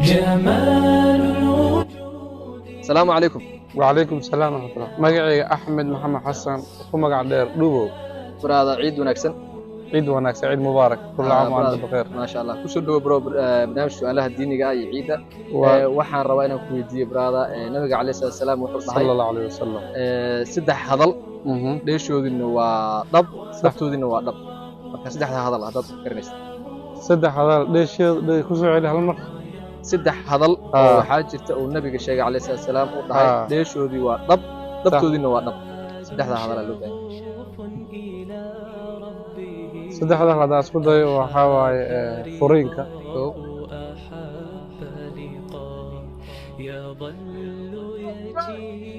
جمال الوجود. السلام عليكم. وعليكم السلام ورحمة الله. مقعي أحمد محمد حسن ومقع دير دوبو. برادا عيد وناكسن. عيد وناكسن، عيد مبارك، كل عام وأنتم بخير. ما شاء الله. كسر دو برو برنامج سؤالها الدينية أي عيدة. وحن روينا كويدي برادا نبي عليه الصلاة والسلام صلى الله عليه وسلم. سدح هذل. ليش يودي إنه ضب ضبطه إنه ضب. سدح هذل هذا كرنيس. سدح هذل ليش كسر عليه هالمر؟ سدح هذل وحاجة والنبي الشيخ عليه الصلاة والسلام وضحى ليش يودي ضب ضبطه إنه ضب. سدح هذل اللي سدح هذا اسكو داي وحاواي فورينكا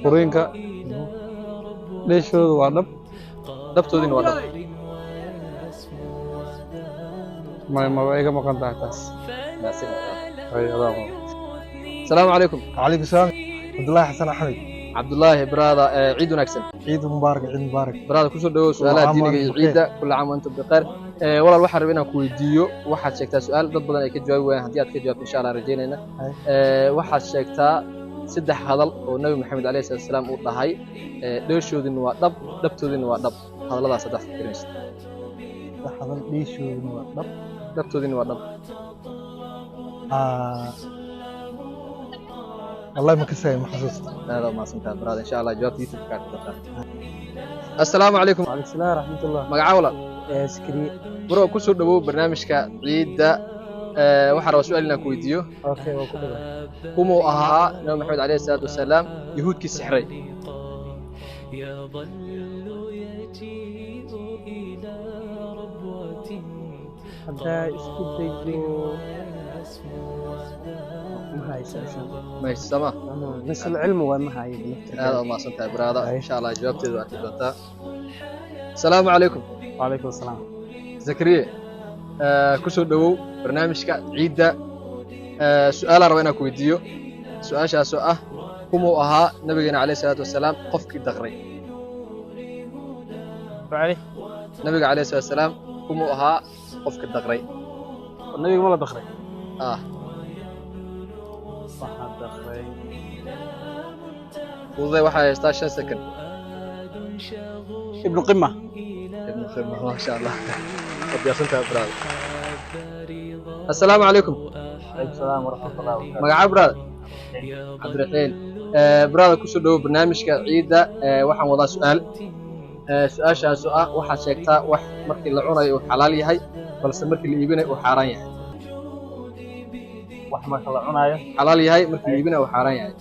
فورينكا ليش هو ضب ضبطه إنه ضب ما ايغا ما كان تحتاس. السلام عليكم. وعليكم السلام. عبد الله حسن أحمد. عبد الله برادا عيد وناكسن. عيد مبارك، عيد مبارك. برادا كسر دو سؤالها الدينية عيدة كل عام وأنتم بخير. والله الواحد ربنا كويديو واحد شيكتا سؤال ضد بدن أي كجواب وين هديات كجواب إن شاء الله رجينا واحد شيكتا سدح هذا والنبي محمد عليه الصلاة والسلام وضحى ليش يودي إنه ضب ضبطه إنه ضب هذا الله صدق كريم. سدح هذا ليش يودي إنه ضب ضبطه إنه ضب. والله ما كسر محسوس. هذا ما سمعت برادا إن شاء الله جواب يوتيوب كارت. السلام عليكم. وعليكم السلام ورحمة الله. مقعولة. سكري. برو كسر دو برنامج كعيدة waxaan rabaa su'aal inaan ku weydiiyo. Okay, waa ku dhawaad. Kumuu ahaa Nabi Maxamed alayhi salaatu wasalaam yahuudkii sixray. Hadda isku dayo ma haysan. Ma haysama. بس العلم وما هاي. هذا ما صنتها برادا إن شاء الله جوابتي وأنت دوتا. السلام عليكم. وعليكم السلام. زكريا كسر دو برنامج كعيدة سؤال روينا كويديو سؤال شاسوء كمو أها نبينا عليه الصلاة والسلام قفك الدغري. وعلي نبي عليه الصلاة والسلام كمو أها قفك الدغري. النبي ما له دغري. صح الدغري. وضي واحد يستاشن سكن. ابن قمة. ابن قمة ما شاء الله. طب يا سنتها براد. السلام عليكم. وعليكم السلام ورحمة الله وبركاته. مقعد براد. عبد الرحيم. براد كسر دو برنامج كعيدة وحن وضع سؤال. سؤال شاسوء واحد شيكتا واحد مركي العونة وحلال يهي بس مركي اللي يبينه وحاران يهي. واحد مركي العونة حلال يهي مركي اللي يبينه وحاران يهي.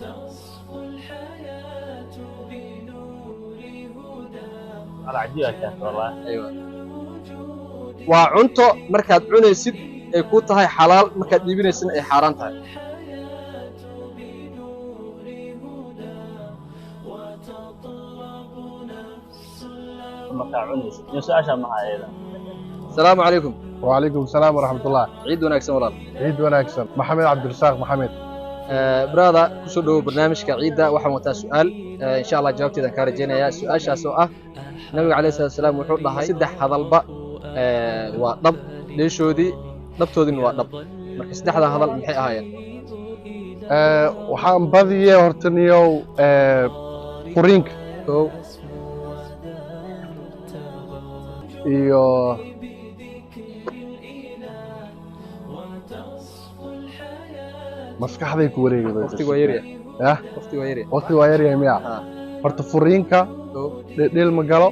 على عجيبة كانت والله. أيوة. وعنتو مركاد عنيسد ay ku tahay xalaal markaad diibinaysana ay xaraan tahay. السلام عليكم. وعليكم السلام ورحمة الله. عيد وناكسن والله. عيد وناكسن. محمد عبد الرزاق محمد. برادا كسر دو برنامج كعيدة waxaan wataa su'aal in sha Allah jawaabteeda ka rajaynaya su'aashaas oo ah Nabiga Kaleey Salaatu Salaam wuxuu dhahay saddex hadalba waa dhab leeshoodii dhabtoodina waa dhab marka saddexda hadal maxay ahaayeen waxaan badiyay hortaniyow furiinka iyo maskaxday ku wareegay waqtigu waa yar waqtigu waa yar miya horta furiinka dhil ma galo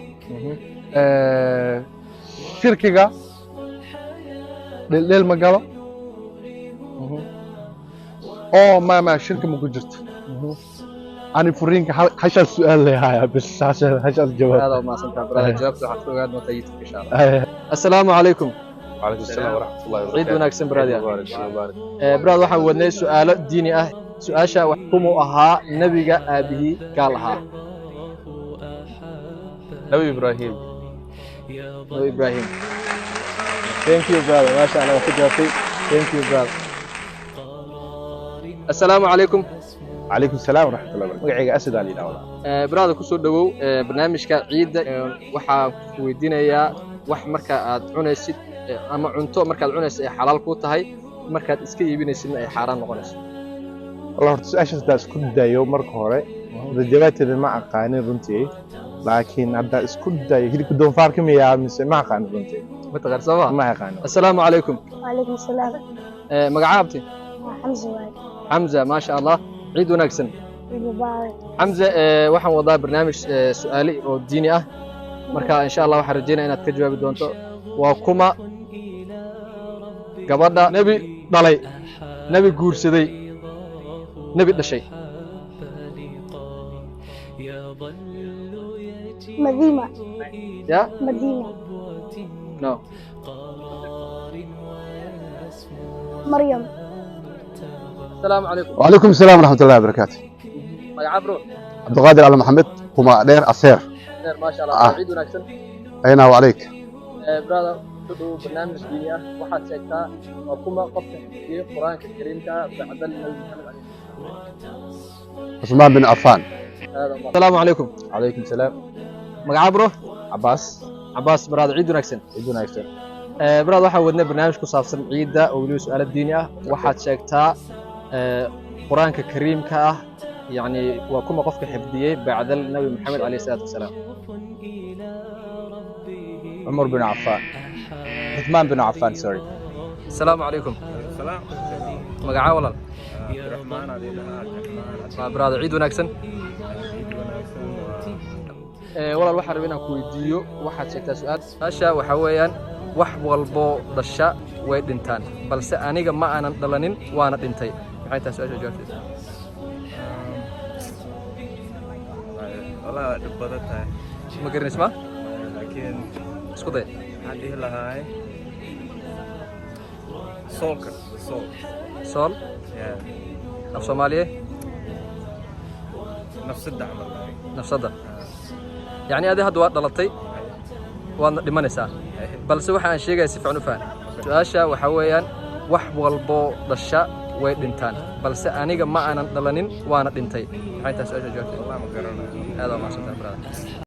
shirkiga dhil ma galo oo ma shirki ma ku jirto ani furiinka hasha su'aal leeyahay bas hasha jawaab hada ma santa brada jawaabtu waxa ku ogaad nota youtube insha Allah assalaamu alaykum وعليكم السلام ورحمة الله وبركاته. عيد وناكسن برادي. براد waxaan wadnay su'aalo diini ah. Su'aasha wax kumu ahaa nabiga aabihi gaalaha. Nabi Ibrahim. Nabi Ibrahim. Thank you brother. Ma sha Allah ku jawaabtay. Thank you brother. Assalaamu alaykum. وعليكم السلام ورحمة الله وبركاته. magacayga Asad Ali Daawada. Brother ku soo dhawow barnaamijka ciida waxa ku weydiinayaa wax marka aad cunaysid ama cunto markaad cunaysid ay xalaal ku tahay markaad iska iibinaysidna ay xaaraan noqonayso والله horta su-aashaas haddaa isku dayo marka hore jawaabteeda ma aqaanin runtii laakiin haddaa isku dayo hilibka doonfaarka miyaa mise ma aqaanin runtii ma taqaan soo ma ma aqaanin assalaamu calaykum وعليكم السلام magacaabti حمزة وايد xamza maasha allah ciid wanaagsan مبارك xamza waxaan wadaa barnaamij su'aale oo diini ah marka insha allah waxaan rajeynaa inaad ka jawaabi doonto waa kuma gabadha nebi dhalay nebi guursaday nebi dhashay مدينة ya مدينة no مريم assalaamu calaykum وعليكم السلام ورحمة الله وبركاته magacaab bro عبد القادر على محمد كما دير أسير deer maasha allah ciid wanaagsan أين وعليك brother ku dhow barnaamij diini ah waxaad sheegtaa waa kuma qofka xifdiyey qur-aanka kariimka bacdal nabi maxamed calayhi عثمان بن عفان assalaamu calaykum calaykum salaam magacaab bro cabaas cabaas brother ciid wanaagsan cid wanaagsan brother waxaan wadnay barnaamij ku saabsan ciidda oo weliba su'aalo diini ah waxaad sheegtaa qur-aanka kariimka ah yacni waa kuma qofka xifdiyey bacdal nabi maxamed calayhi salaatu wasalaam cumar bin cafaan cuthmaan bin cafaan sorry assalaamu calaykum magacaa walaal waa brother ciid wanaagsan walaal waxaan rabay inaan ku weydiiyo waxaad sheegtaa su-aasha waxaa weeyaan wax walbo dhasha way dhintaan balse aniga ma aanan dhalanin waana dhintay maxay tahay su-aasha jawaabteeda والله بدتها ma garanaysa ma لكن isku day عندي لها هاي سولكر سول sool af soomaaliye نفس الدعم nafsadda yacni adi hadda waa dhalatay waadna dhimanaysaa balse waxa aan sheegaya si fiican u fahan su-aasha waxaa weeyaan wax walbo dhasha way dhintaan balse aniga ma aanan dhalanin waana dhintay maxay tahay su-aasha jawaabteeda والله ما قررنا aad waa mahadsantahay brother